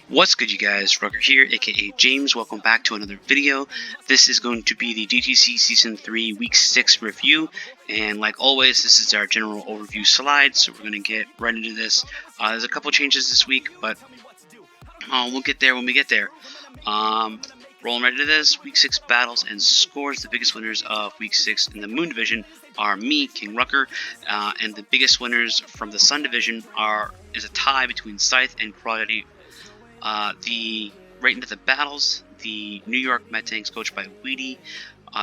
What's good, you guys? Rucker here, aka James. Welcome back to another video. This is going to be the DTC Season 3 Week 6 review, and like always, this is our general overview slide, so we're going to get right into this. There's a couple changes this week, but we'll get there when we get there. Rolling right into this, Week 6 battles and scores. The biggest winners of Week 6 in the Moon Division are me, King Rucker, and the biggest winners from the Sun Division is a tie between Scythe and Crawdaddy. Right into the battles, the New York Met Tanks, coached by Weedy,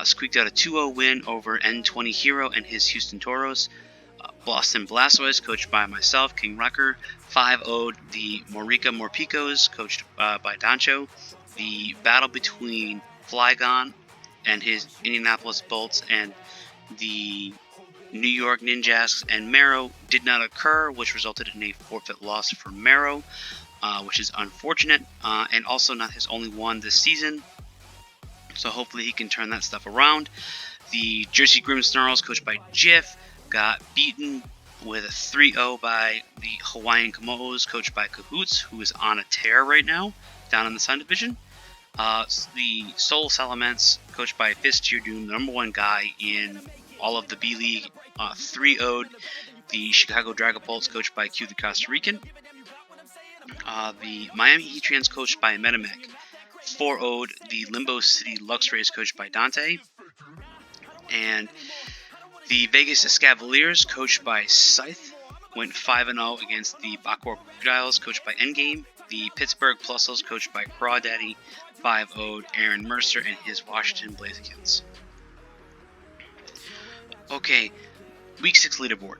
squeaked out a 2-0 win over N20 Hero and his Houston Toros. Boston Blastoise, coached by myself, King Rucker, 5-0'd the Morpicos, coached by Dancho. The battle between Flygon and his Indianapolis Bolts and the New York Ninjasks and Marrow did not occur, which resulted in a forfeit loss for Marrow, which is unfortunate, and also not his only one this season, so hopefully he can turn that stuff around. The Jersey Grim Snarls, coached by Jiff, got beaten with a 3-0 by the Hawaiian Komodos, coached by Cahoots, who is on a tear right now down in the Sun Division. The Soul Salamence, coached by Fist Tier Doom, the number one guy in all of the B League, 3-0'd the Chicago Dragapults, coached by Q the Costa Rican. The Miami Heatrans, coached by Metamech, 4-0'd the Limbo City Luxrays, coached by Dante. And the Vegas Escavaliers, coached by Scythe, went 5-0 against the Bakor Crocodiles, coached by Endgame. The Pittsburgh Plusles, coached by Crawdaddy, 5-0'd Aaron Mercer and his Washington Blazekins. Okay, Week 6 leaderboard.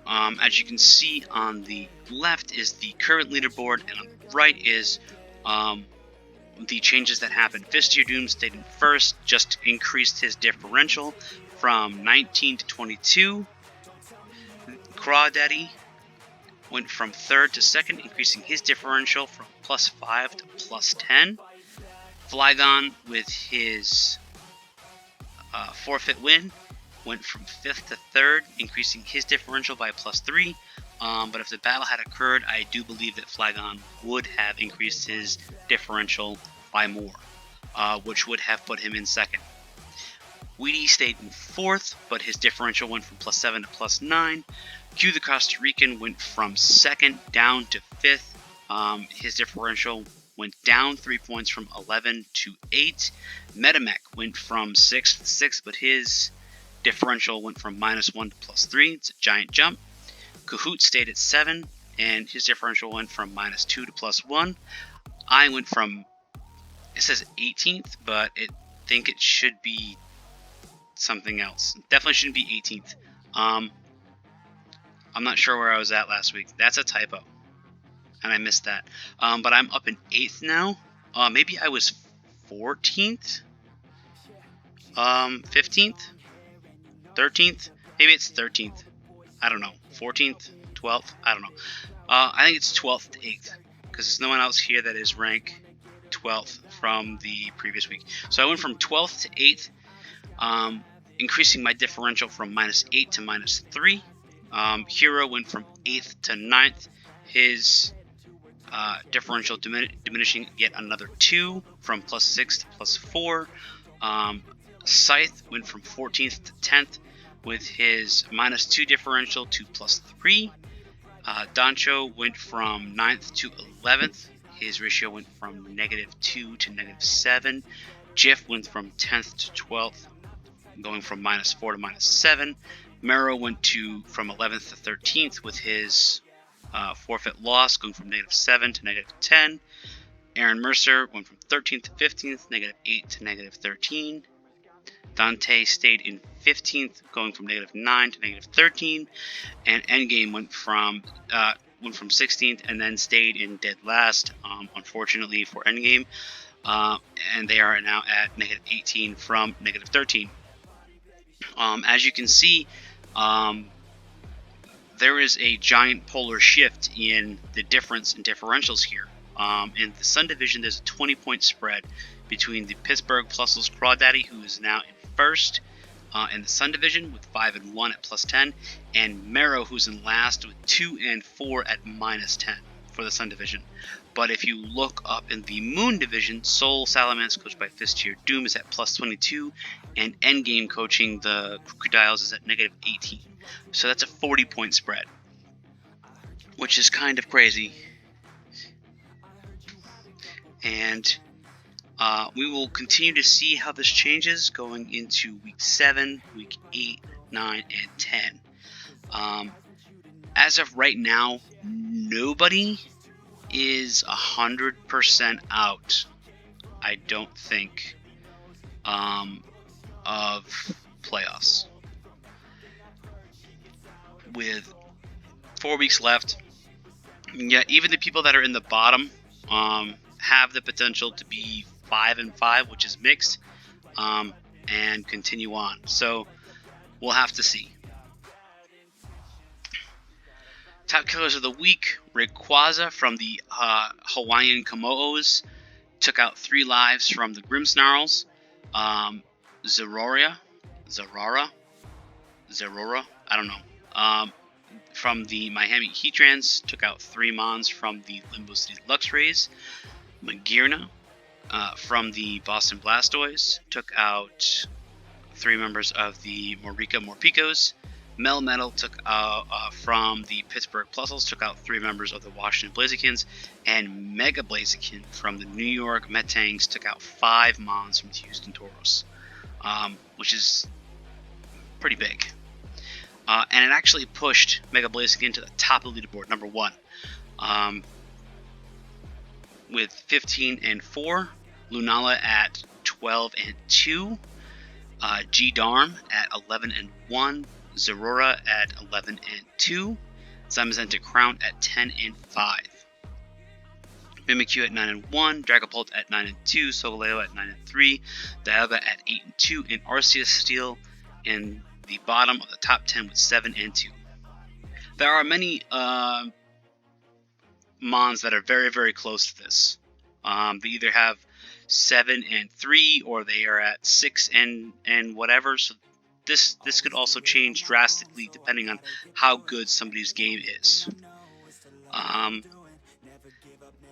As you can see, on the left is the current leaderboard, and on the right is the changes that happened. Fistier Doom stayed in first, just increased his differential from 19 to 22. Crawdaddy went from third to second, increasing his differential from +5 to +10. Flygon, with his forfeit win, went from 5th to 3rd, increasing his differential by +3. But if the battle had occurred, I do believe that Flygon would have increased his differential by more, which would have put him in second. Weedy stayed in 4th, but his differential went from +7 to +9. Q the Costa Rican went from 2nd down to 5th. His differential went down 3 points from 11 to 8. Metamech went from 6th to 6th, but his differential went from -1 to +3. It's a giant jump. Kahoot stayed at 7, and his differential went from -2 to +1. I went from, it says 18th, but I think it should be something else. Definitely shouldn't be 18th. I'm not sure where I was at last week. That's a typo, and I missed that. But I'm up in 8th now. Maybe I was 14th? 15th? 13th? Maybe it's 13th. I don't know. 14th? 12th? I don't know. I think it's 12th to 8th, because there's no one else here that is rank 12th from the previous week. So I went from 12th to 8th, increasing my differential from -8 to -3. Hero went from 8th to 9th. His differential diminishing yet another 2, from +6 to +4. Scythe went from 14th to 10th with his -2 differential to +3. Dancho went from 9th to 11th. His ratio went from -2 to -7. Jiff went from 10th to 12th, going from -4 to -7. Marrow went from 11th to 13th with his forfeit loss, going from -7 to -10. Aaron Mercer went from 13th to 15th, -8 to -13. Dante stayed in 15th, going from -9 to -13, and Endgame went from 16th and then stayed in dead last, unfortunately for Endgame, and they are now at -18 from -13. As you can see, there is a giant polar shift in the difference in differentials here. In the Sun Division, there's a 20-point spread between the Pittsburgh Plusles Crawdaddy, who is now in first in the Sun Division with 5-1 at +10, and Marrow, who's in last with 2 and 4 at -10. for the Sun Division. But if you look up in the Moon Division, Soul Salamence, coached by Fist-Tier Doom, is at plus 22, and Endgame coaching the Crocodiles is at negative 18. So that's a 40-point spread, which is kind of crazy. And we will continue to see how this changes going into Week 7, Week 8, 9, and 10. As of right now, nobody is 100% out, I don't think, of playoffs. With 4 weeks left, yeah, even the people that are in the bottom have the potential to be 5-5, which is mixed, and continue on. So we'll have to see. Top killers of the week: Rayquaza from the Hawaiian Komoos took out 3 lives from the Grimmsnarls. Zerora, I don't know. From the Miami Heatrans took out 3 Mons from the Limbo City Luxrays. Magearna from the Boston Blastoise took out 3 members of the Morpicos. Melmetal took out from the Pittsburgh Plusles, took out 3 members of the Washington Blazekins, and Mega Blaziken from the New York Metangs took out 5 Mons from the Houston Toros, which is pretty big. And it actually pushed Mega Blaziken to the top of the leaderboard, number 1. With 15-4, Lunala at 12-2, G-Darm at 11-1, Zerora at 11-2, Zamazenta Crown at 10-5, Mimikyu at 9-1, Dragapult at 9-2, Solgaleo at 9-3, Dialga at 8-2, and Arceus Steel in the bottom of the top 10 with 7-2. There are many Mons that are very, very close to this. They either have 7-3 or they are at 6 and whatever. So this could also change drastically depending on how good somebody's game is.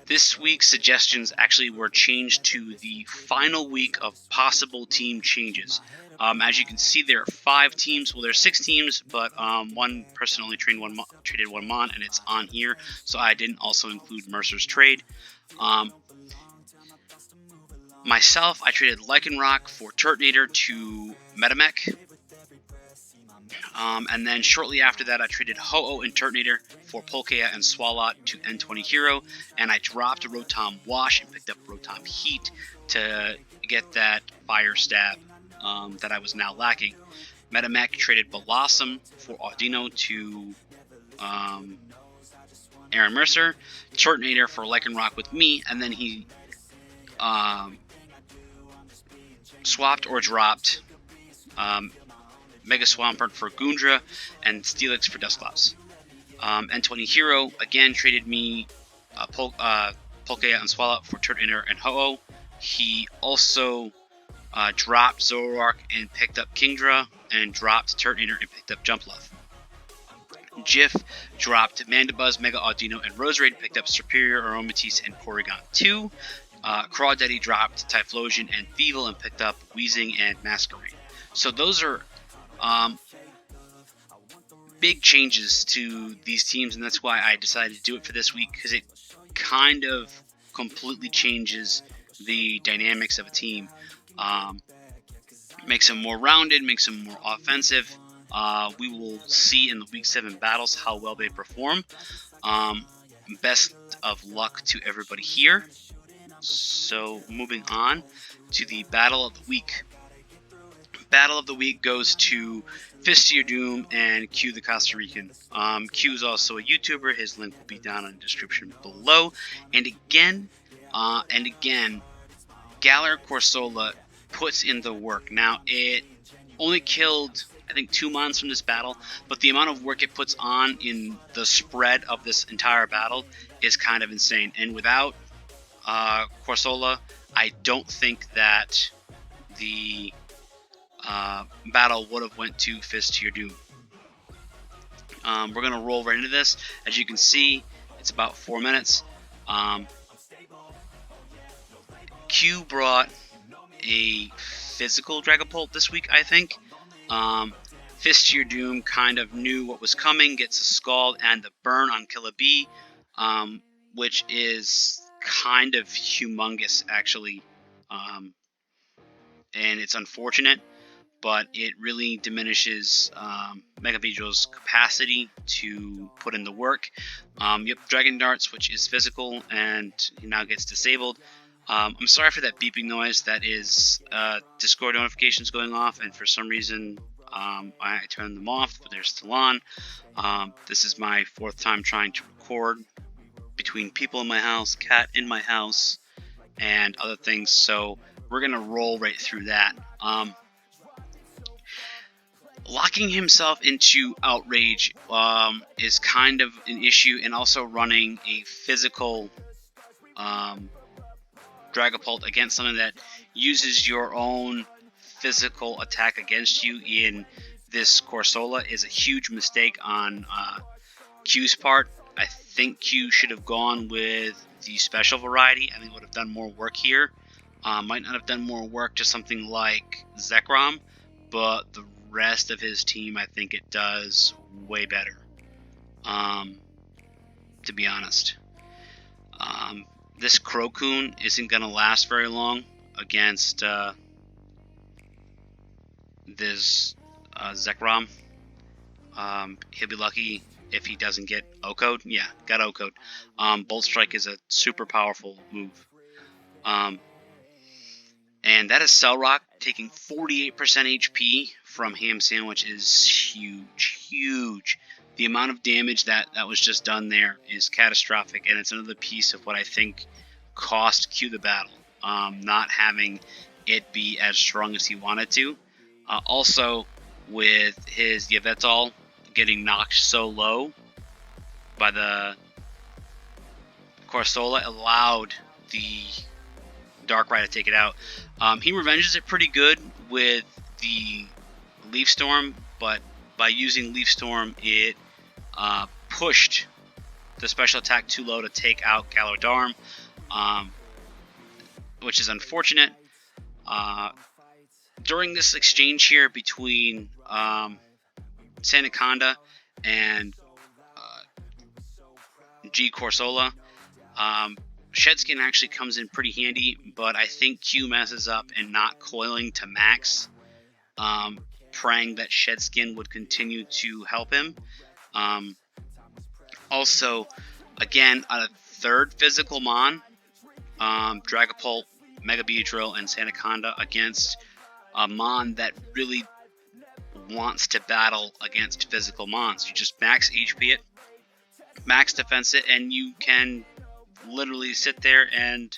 This week's suggestions actually were changed to the final week of possible team changes. As you can see, there are 5 teams. Well, there's 6 teams, but one person only traded one Mon, and it's on here. So I didn't also include Mercer's trade. Myself, I traded Lycanroc for Turtonator to Metamech. And then shortly after that, I traded Ho-Oh and Turtonator for Polkea and Swalot to N20 Hero. And I dropped a Rotom Wash and picked up Rotom Heat to get that Fire Stab that I was now lacking. Metamech traded Blossom for Audino to Aaron Mercer. Turtonator for Lycanroc with me. And then he swapped or dropped Mega Swampert for Gundra and Steelix for Dusclops. N20 Hero again traded me Polkea and Swalot for Turtonator and Ho-Oh. He also dropped Zoroark and picked up Kingdra, and dropped Turtonator and picked up Jumpluff. Jif dropped Mandibuzz, Mega Audino, and Roserade, picked up Superior, Aromatisse, and Porygon 2. Crawdaddy dropped Typhlosion and Thievul and picked up Weezing and Masquerain. So those are big changes to these teams, and that's why I decided to do it for this week, because it kind of completely changes the dynamics of a team. Makes them more rounded, makes them more offensive. We will see in the Week 7 battles how well they perform. Best of luck to everybody here. So moving on to the Battle of the Week. Battle of the Week goes to Fist-Tier Doom and Q the Costa Rican. Q is also a YouTuber. His link will be down in the description below. And again, Galar Corsola puts in the work. Now, it only killed, I think, 2 Mons from this battle, but the amount of work it puts on in the spread of this entire battle is kind of insane. And without Corsola, I don't think that the battle would have went to Fist-Tier Doom. We're going to roll right into this. As you can see, It's about 4 minutes. Q brought a physical Dragapult this week, I think. Fist Your Doom kind of knew what was coming, gets a Scald and the burn on Killer B, which is kind of humongous, actually. And it's unfortunate, but it really diminishes Mega Beedrill's capacity to put in the work. Dragon Darts, which is physical, and he now gets disabled. I'm sorry for that beeping noise. That is Discord notifications going off, and for some reason I turned them off, but they're still on. This is my 4th time trying to record between people in my house, cat in my house, and other things, so we're going to roll right through that. Locking himself into Outrage is kind of an issue, and also running a physical Dragapult against something that uses your own physical attack against you in this Corsola is a huge mistake on Q's part. I think Q should have gone with the special variety. I think it would have done more work here. Might not have done more work to something like Zekrom, but the rest of his team, I think it does way better, to be honest. This Crocoon isn't going to last very long against this Zekrom. He'll be lucky if he doesn't get OHKO'd. Yeah, got OHKO'd. Bolt Strike is a super powerful move. And that is Cell Rock taking 48% HP from Ham Sandwich is huge. The amount of damage that was just done there is catastrophic, and it's another piece of what I think cost Q the battle, not having it be as strong as he wanted to. Also, with his Yveltal getting knocked so low by the Corsola, allowed the Darkrai to take it out. He revenges it pretty good with the Leaf Storm, but by using Leaf Storm, it pushed the special attack too low to take out Galodarm, which is unfortunate. During this exchange here between Sandaconda and G Corsola, Shedskin actually comes in pretty handy, but I think Q messes up in not coiling to max, praying that Shedskin would continue to help him. Also, again, a third physical Mon, Dragapult, Mega Beedrill, and Sandaconda against a Mon that really wants to battle against physical Mons. You just max HP it, max defense it, and you can literally sit there and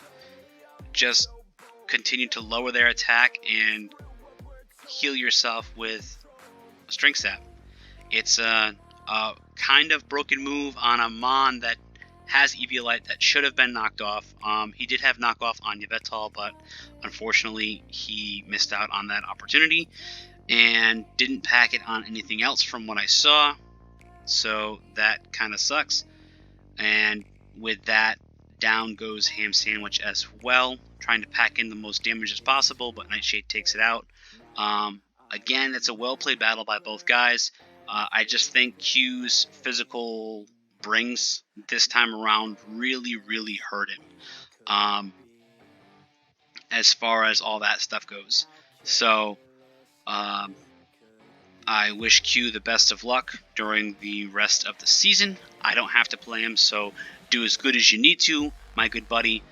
just continue to lower their attack and heal yourself with a String Sap. It's a kind of broken move on a Mon that has Eviolite that should have been knocked off. He did have knockoff on Yveltal, but unfortunately he missed out on that opportunity and didn't pack it on anything else from what I saw, so that kind of sucks. And with that, down goes Ham Sandwich as well, trying to pack in the most damage as possible, but Nightshade takes it out. Again, it's a well-played battle by both guys. I just think Q's physical brings this time around really hurt him, as far as all that stuff goes. So I wish Q the best of luck during the rest of the season. I don't have to play him, so do as good as you need to, my good buddy.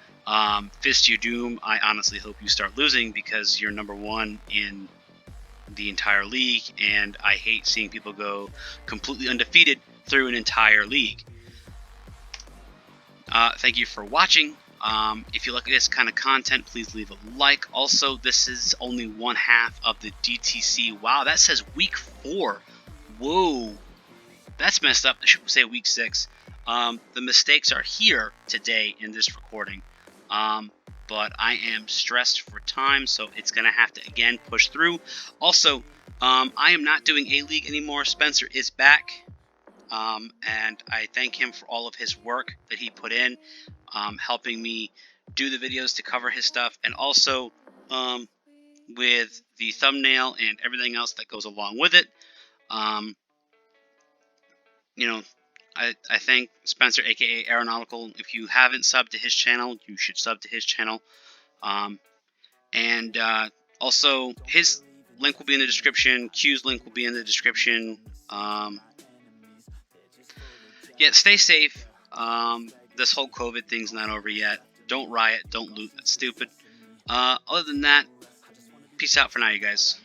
Fist Your Doom, I honestly hope you start losing, because you're number 1 in the entire league, and I hate seeing people go completely undefeated through an entire league. Thank you for watching. If you like this kind of content, please leave a like. Also, this is only one half of the DTC. Wow, that says week 4. Whoa, that's messed up. I should say week 6. The mistakes are here today in this recording, but I am stressed for time, so it's going to have to, again, push through. Also, I am not doing A-League anymore. Spencer is back. and I thank him for all of his work that he put in, helping me do the videos to cover his stuff, and also with the thumbnail and everything else that goes along with it. You know, I thank Spencer, aka Aeronautical. If you haven't subbed to his channel, you should sub to his channel. And also, his link will be in the description. Q's link will be in the description. Yeah, stay safe. This whole COVID thing's not over yet. Don't riot. Don't loot. That's stupid. Other than that, peace out for now, you guys.